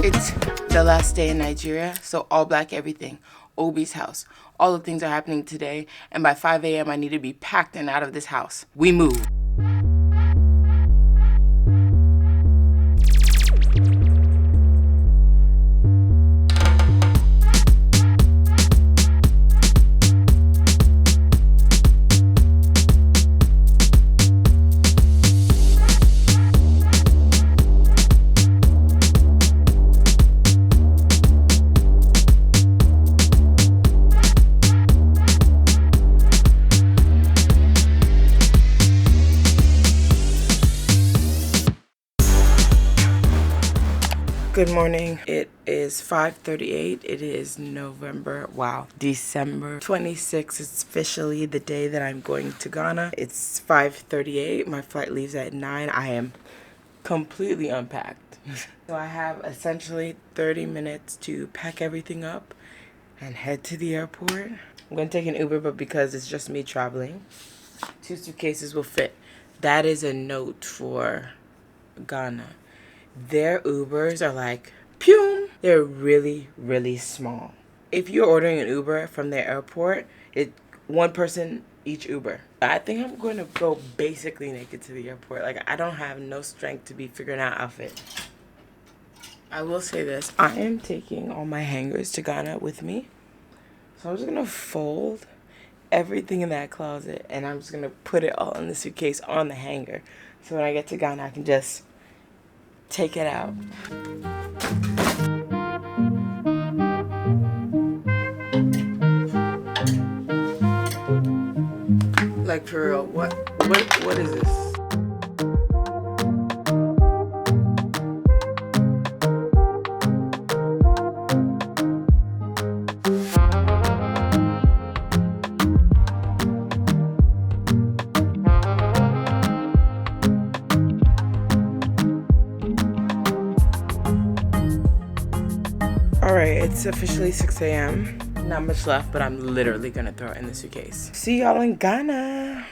It's the last day in Nigeria, so all black everything. Obi's house. All the things are happening today, and by 5 a.m. I need to be packed and out of this house. We move. Good morning. It is 5:38. It is December 26th. It's officially the day that I'm going to Ghana. It's 5:38. My flight leaves at 9. I am completely unpacked. So I have essentially 30 minutes to pack everything up and head to the airport. I'm going to take an Uber, but because it's just me traveling, 2 suitcases will fit. That is a note for Ghana. Their Ubers are like, pew! They're really, really small. If you're ordering an Uber from their airport, it's one person each Uber. I think I'm going to go basically naked to the airport. Like, I don't have no strength to be figuring out outfit. I will say this. I am taking all my hangers to Ghana with me. So I'm just going to fold everything in that closet, and I'm just going to put it all in the suitcase on the hanger. So when I get to Ghana, I can just take it out. Like, for real, what is this? Alright, it's officially 6 a.m. Not much left, but I'm literally gonna throw it in the suitcase. See y'all in Ghana.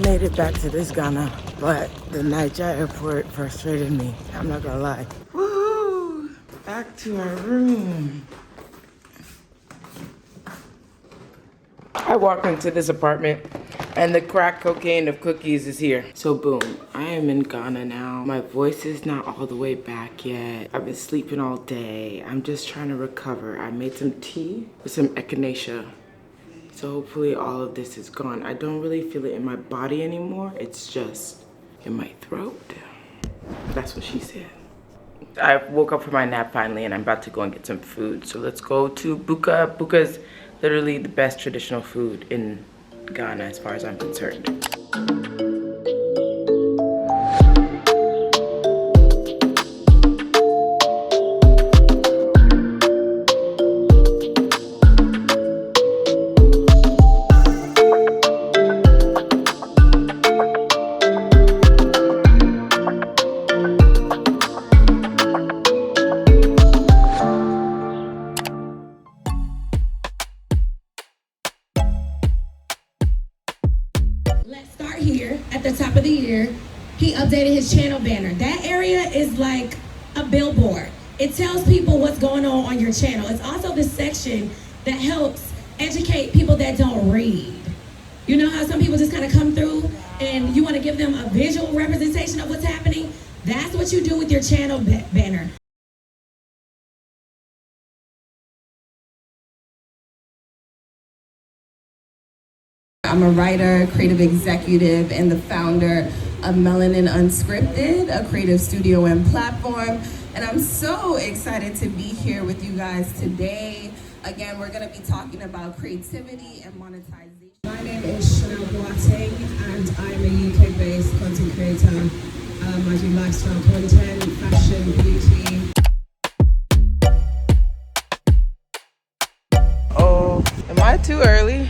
Made it back to this Ghana, but the Niger airport frustrated me. I'm not gonna lie. Woo! Back to our room. I walk into this apartment and the crack cocaine of cookies is here. So boom, I am in Ghana now. My voice is not all the way back yet. I've been sleeping all day. I'm just trying to recover. I made some tea with some echinacea. So hopefully all of this is gone. I don't really feel it in my body anymore. It's just in my throat. That's what she said. I woke up from my nap finally and I'm about to go and get some food. So let's go to Buka. Buka is literally the best traditional food in Ghana as far as I'm concerned. Let's start here at the top of the year. He updated his channel banner. That area is like a billboard. It tells people what's going on your channel. It's also the section that helps educate people that don't read. You know how some people just kind of come through and you want to give them a visual representation of what's happening? That's what you do with your channel banner. I'm a writer, creative executive, and the founder of Melanin Unscripted, a creative studio and platform. And I'm so excited to be here with you guys today. Again, we're going to be talking about creativity and monetization. My name is Chanel Boateng, and I'm a UK-based content creator. I do lifestyle content, fashion, beauty. Oh, am I too early?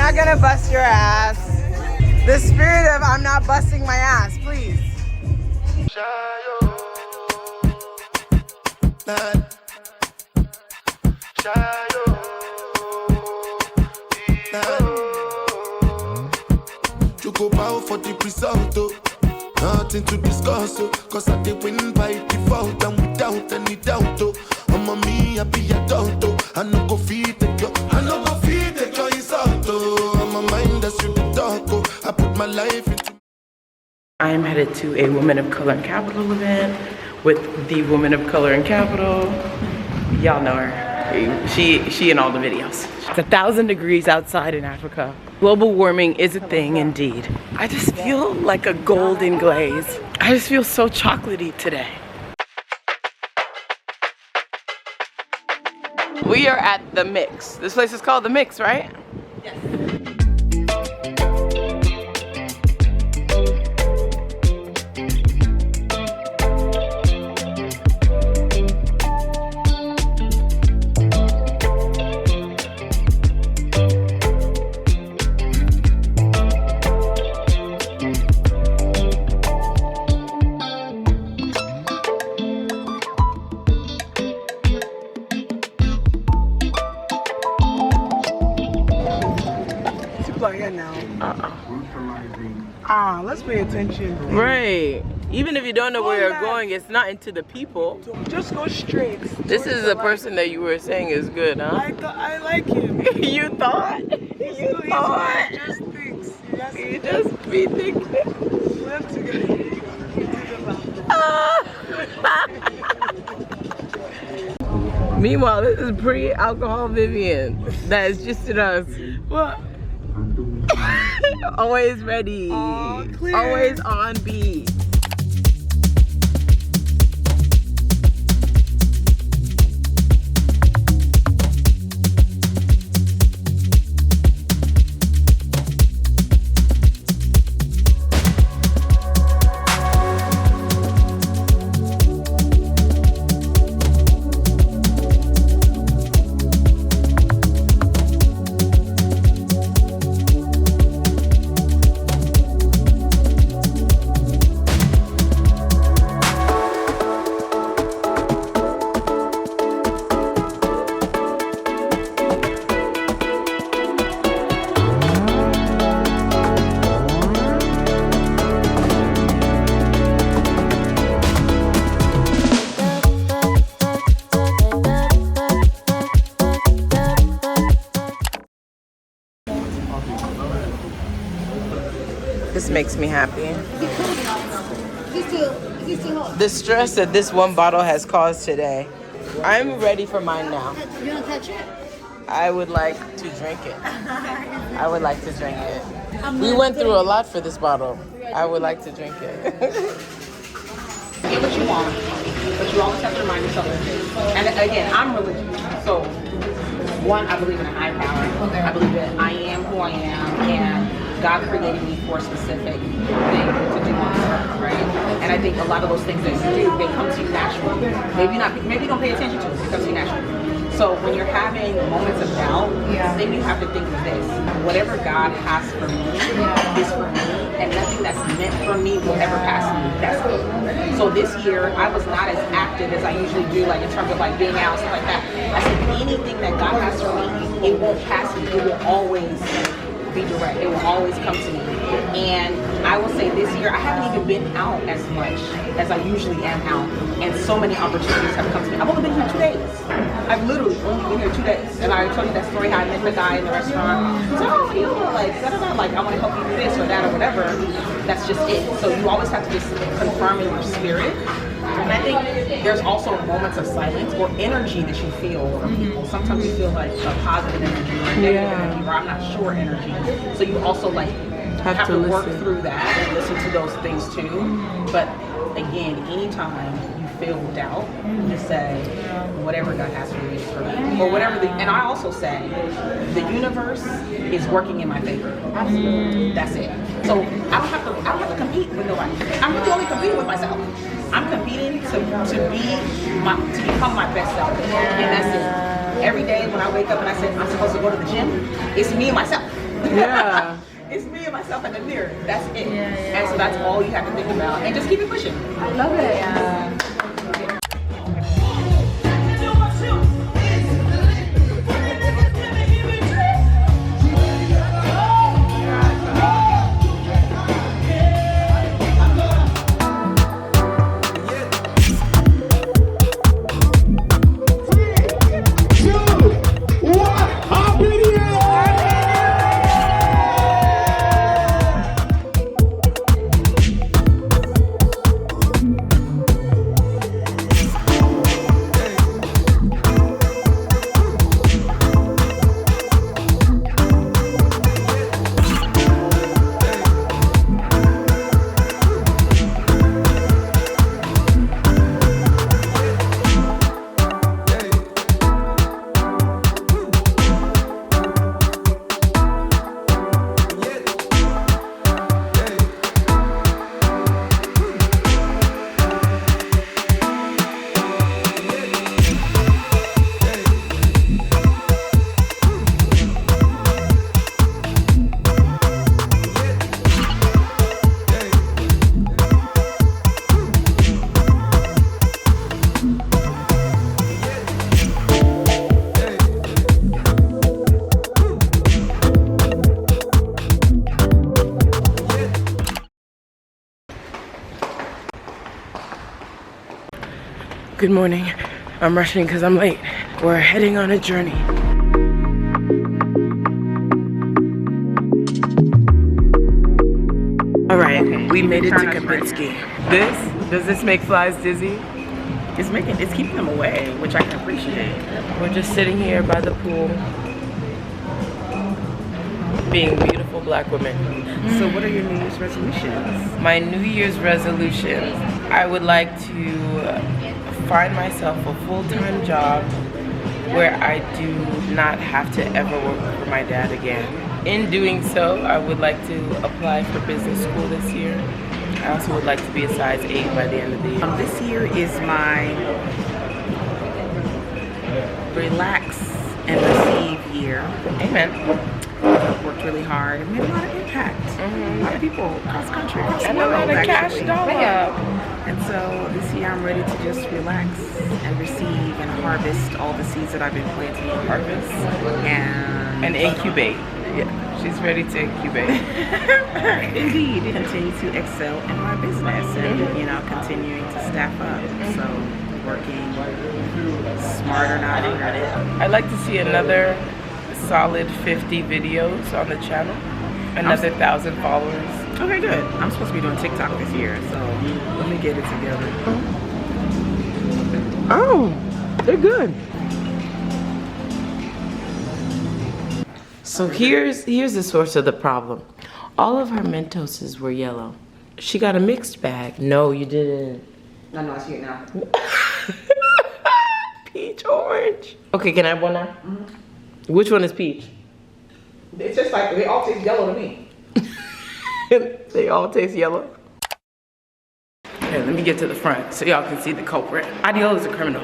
not gonna bust your ass. The spirit of I'm not busting my ass, please. You go bow for the result, oh. Nothing to discuss, oh. Cause I did win by default and without any doubt, oh. I'm a me, I be a doubt, oh. I no go feed the girl, I no go feed the girl insult, oh. I'm a mind that's you the dark, oh. I put my life into. I am headed to a Women of Color in Capital event with the Woman of Color in Capital. Y'all know her. She in all the videos. It's 1,000 degrees outside in Africa. Global warming is a thing indeed. I just feel like a golden glaze. I just feel so chocolatey today. We are at The Mix. This place is called The Mix, right? Yes. Let's pay attention. Right. Even if you don't know where you're going, it's not into the people. Just go straight. This is the person that you were saying is good, huh? I like him. You thought? You thought? He just thinks. You just be thinking. We have to get Meanwhile, this is pre-alcohol Vivian that is just in us. What? Always ready. Clear. Always on beat. This makes me happy. The stress that this one bottle has caused today. I'm ready for mine now. You want to touch it? I would like to drink it. I would like to drink it. We went through a lot for this bottle. I would like to drink it. Get what you want, but you always have to remind yourself of this. And again, I'm religious, so one, I believe in a high power. I believe that I am who I am, and God created me for a specific thing to do on this earth, right? And I think a lot of those things that you do, they come to you naturally. Maybe you don't pay attention to it, it comes to you naturally. So when you're having moments of doubt, then you have to think of this. Whatever God has for me is for me, and nothing that's meant for me will ever pass me. That's it. So this year, I was not as active as I usually do, like in terms of like being out, stuff like that. I said anything that God has for me, it won't pass me. It will always be direct. It will always come to me. And I will say this year, I haven't even been out as much as I usually am out. And so many opportunities have come to me. I've only been here 2 days. I've literally only been here 2 days. And I told you that story how I met the guy in the restaurant. So, oh, you know, like, I want to help you do this or that or whatever. That's just it. So you always have to just confirm in your spirit. And I think there's also moments of silence or energy that you feel from people. Sometimes you feel like a positive energy or a negative energy, or I'm not sure energy. So you also like have to work through that and listen to those things too. But again, anytime you feel doubt, just say whatever God has for me is for me, or whatever. And I also say the universe is working in my favor. Absolutely, that's it. So I don't have to compete with nobody. I'm really only competing with myself. I'm competing to become my best self, and that's it. Every day when I wake up and I say I'm supposed to go to the gym, it's me and myself. Yeah. It's me and myself in the mirror. That's it. And so that's all you have to think about. And just keep it pushing. I love it. Good morning. I'm rushing because I'm late. We're heading on a journey. All right, we made it to Kempinski. Does this make flies dizzy? It's keeping them away, which I can appreciate. We're just sitting here by the pool, being beautiful black women. So what are your New Year's resolutions? My New Year's resolutions, I would like to find myself a full-time job where I do not have to ever work for my dad again. In doing so, I would like to apply for business school this year. I also would like to be a size 8 by the end of the year. This year is my relax and receive year. Amen. I've worked really hard and made a lot of impact. A lot of people across country, across the And a world, lot of cash actually. dollar. And so this year I'm ready to just relax and receive and harvest all the seeds that I've been planting. Harvest. And incubate. Yeah, she's ready to incubate. indeed, continue to excel in my business and continuing to staff up. So working smarter, not harder. I'd like to see another solid 50 videos on the channel. Another 1,000 followers. Okay, good. I'm supposed to be doing TikTok this year, so let me get it together. Oh, they're good. So here's the source of the problem. All of her Mentoses were yellow. She got a mixed bag. No, you didn't. No, I see it now. Peach orange. Okay, can I have one now? Which one is peach? It's just like they all taste yellow to me. They all taste yellow. Okay, let me get to the front so y'all can see the culprit. Adiola is a criminal.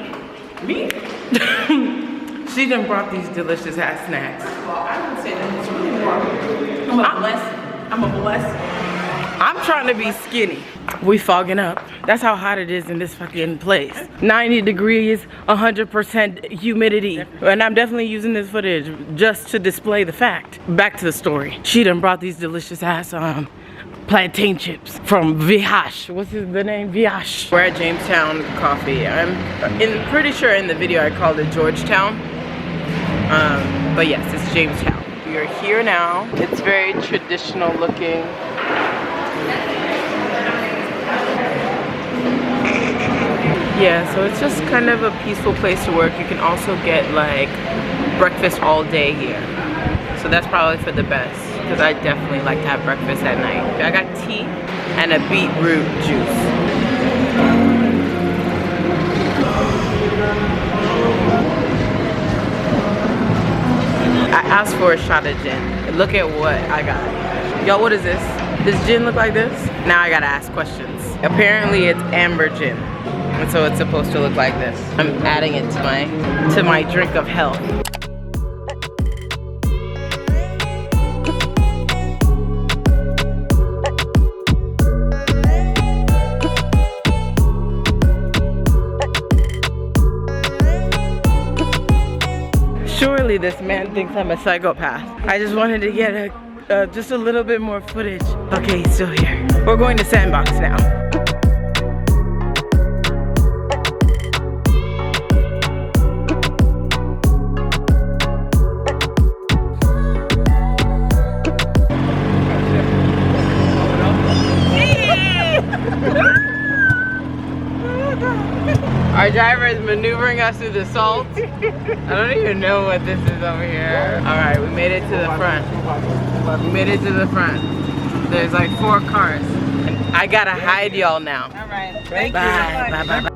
Me? She done brought these delicious ass snacks. Well, I would say that it's really more. I'm a blessing. I'm a blessing. I'm trying to be skinny. We fogging up. That's how hot it is in this fucking place. 90 degrees, 100% humidity. And I'm definitely using this footage just to display the fact. Back to the story. She done brought these delicious ass plantain chips from Vihash. What's the name? Vihash. We're at Jamestown Coffee. I'm pretty sure in the video I called it Georgetown. But yes, it's Jamestown. We are here now. It's very traditional looking. Yeah, so it's just kind of a peaceful place to work. You can also get like breakfast all day here. So that's probably for the best, because I definitely like to have breakfast at night. I got tea and a beetroot juice. I asked for a shot of gin. Look at what I got. Y'all, what is this? Does gin look like this? Now I gotta ask questions. Apparently it's amber gin. And so it's supposed to look like this. I'm adding it to my drink of health. Clearly this man thinks I'm a psychopath. I just wanted to get just a little bit more footage. Okay, he's still here. We're going to Sandbox now. Our driver is maneuvering us through the salt. I don't even know what this is over here. All right, we made it to the front. We made it to the front. There's like 4 cars. And I gotta hide y'all now. All right. Thank you. Bye, bye, bye, bye.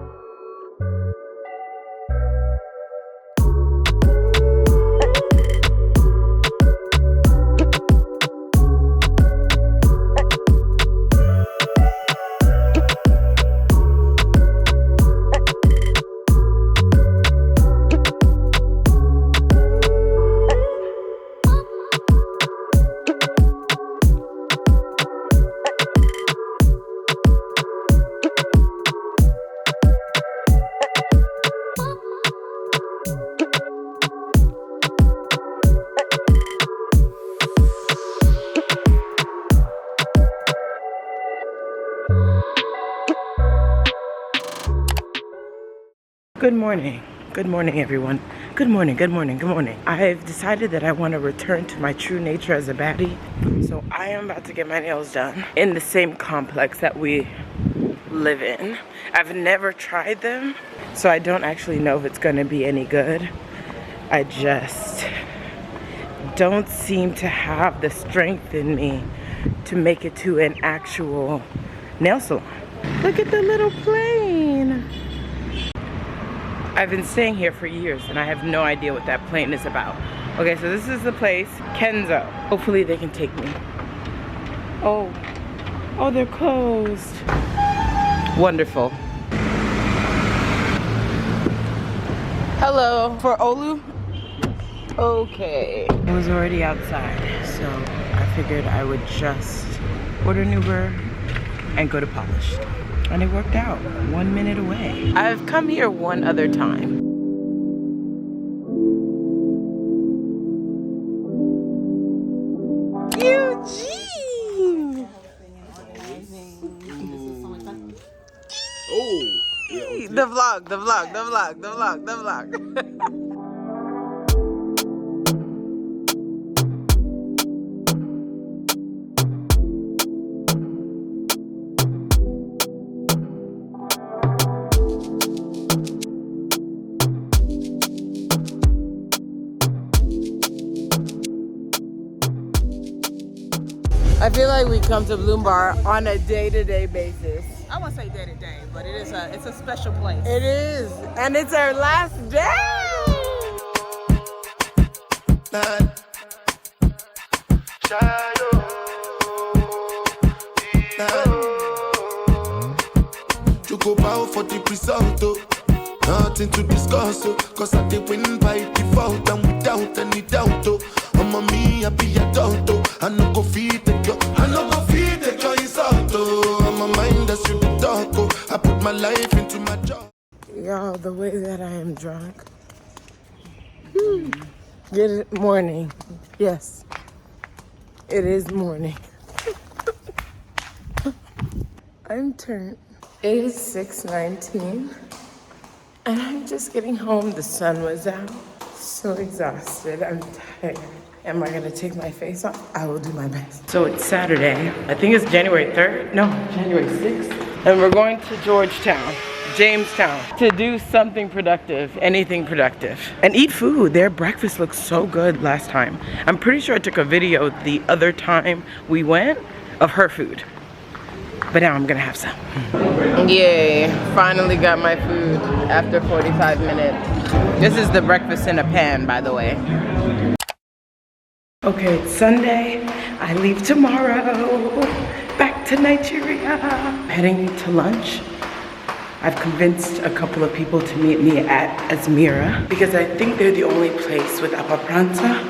Good morning. Good morning, everyone. Good morning, good morning, good morning. I've decided that I want to return to my true nature as a baddie. So I am about to get my nails done in the same complex that we live in. I've never tried them, so I don't actually know if it's going to be any good. I just don't seem to have the strength in me to make it to an actual nail salon. Look at the little plane. I've been staying here for years and I have no idea what that plane is about. Okay, so this is the place, Kenzo. Hopefully they can take me. Oh, they're closed. Wonderful. Hello, for Olu? Okay. I was already outside, so I figured I would just order an Uber and go to Polished. And it worked out, 1 minute away. I've come here one other time. Eugene! Oh! Yeah, The vlog. I feel like we come to Bloom Bar on a day-to-day basis. I won't say day to day, but it's a special place. It is, and it's our last day. You go bow for the result, nothing to discuss, cause I did win by default and without any doubt. I'm me, I be a don't. I no go feed the girl, I no go feed the girl insult. I'm a mind that's you the talk. I put my life into my job. Y'all, the way that I am drunk. Good morning. Yes, it is morning. I'm turned. It is 6:19 and I'm just getting home. The sun was out. So exhausted. I'm tired. Am I gonna take my face off? I will do my best. So it's Saturday. I think it's January 3rd. No, January 6th. And we're going to Georgetown, Jamestown, to do something productive, anything productive. And eat food. Their breakfast looked so good last time. I'm pretty sure I took a video the other time we went of her food. But now I'm gonna have some. Yay, finally got my food after 45 minutes. This is the breakfast in a pan, by the way. Okay, it's Sunday. I leave tomorrow. Back to Nigeria. Heading to lunch. I've convinced a couple of people to meet me at Azmira because I think they're the only place with Apa Pranza,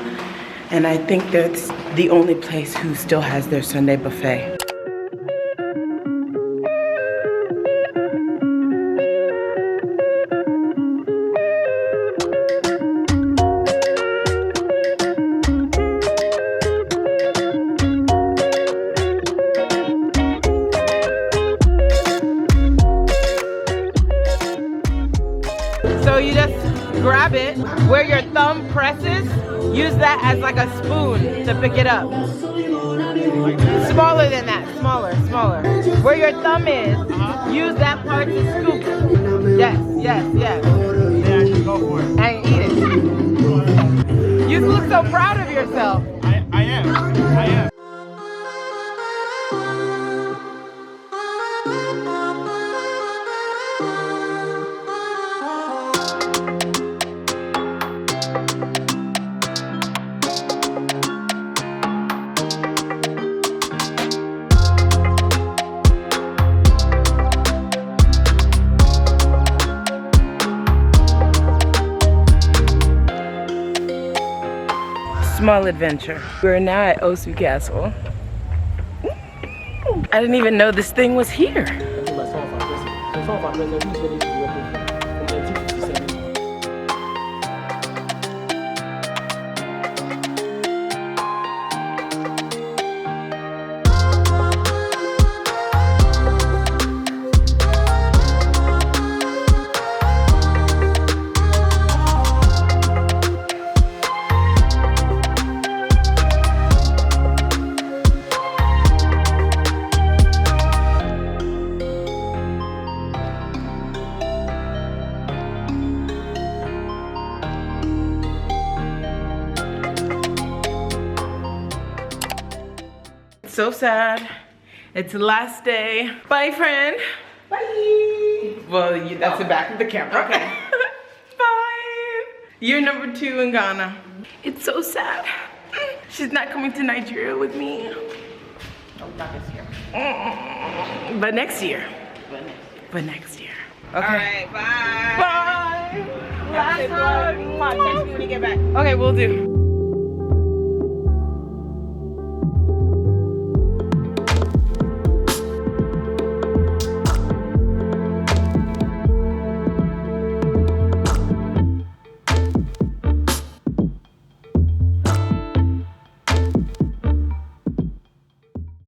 and I think that's the only place who still has their Sunday buffet. grab it, where your thumb presses, use that as like a spoon to pick it up. Smaller than that, smaller. Where your thumb is, use that part to scoop. Yes. Yeah, go for it. And eat it. You look so proud of yourself. I am. Small adventure. We're now at Osu Castle. I didn't even know this thing was here. So sad. It's the last day. Bye, friend. Bye. Well, that's the back of the camera. Okay. Bye. Year number 2 in Ghana. It's so sad. She's not coming to Nigeria with me. No, not this year. But next year. But next year. Okay. All right, bye. Bye. Last Text me when you get back. Okay, we'll do.